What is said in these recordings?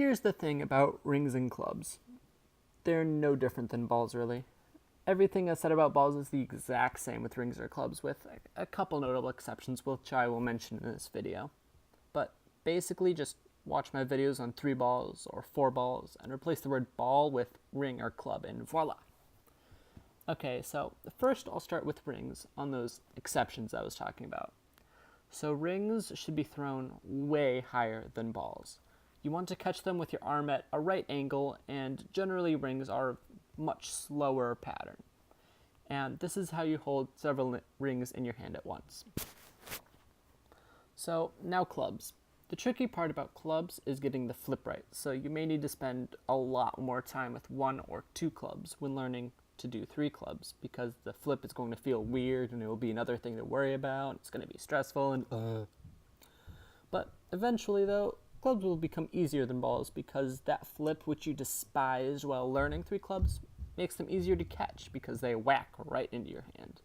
Here's the thing about rings and clubs. They're no different than balls, really. Everything I said about balls is the exact same with rings or clubs, with a couple notable exceptions, which I will mention in this video. But basically, just watch my videos on 3 balls or 4 balls and replace the word ball with ring or club, and voila. Okay, so first I'll start with rings on those exceptions I was talking about. So rings should be thrown way higher than balls. You want to catch them with your arm at a right angle, and generally rings are a much slower pattern. And this is how you hold several rings in your hand at once. So now clubs. The tricky part about clubs is getting the flip right, so you may need to spend a lot more time with 1 or 2 clubs when learning to do 3 clubs, because the flip is going to feel weird and it will be another thing to worry about. It's going to be stressful and But eventually though, clubs will become easier than balls, because that flip which you despised while learning 3 clubs makes them easier to catch because they whack right into your hand.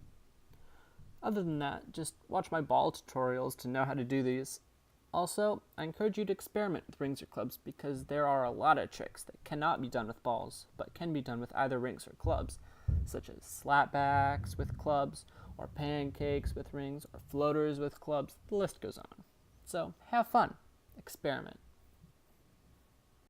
Other than that, just watch my ball tutorials to know how to do these. Also, I encourage you to experiment with rings or clubs, because there are a lot of tricks that cannot be done with balls, but can be done with either rings or clubs, such as slapbacks with clubs, or pancakes with rings, or floaters with clubs. The list goes on. So have fun, experiment.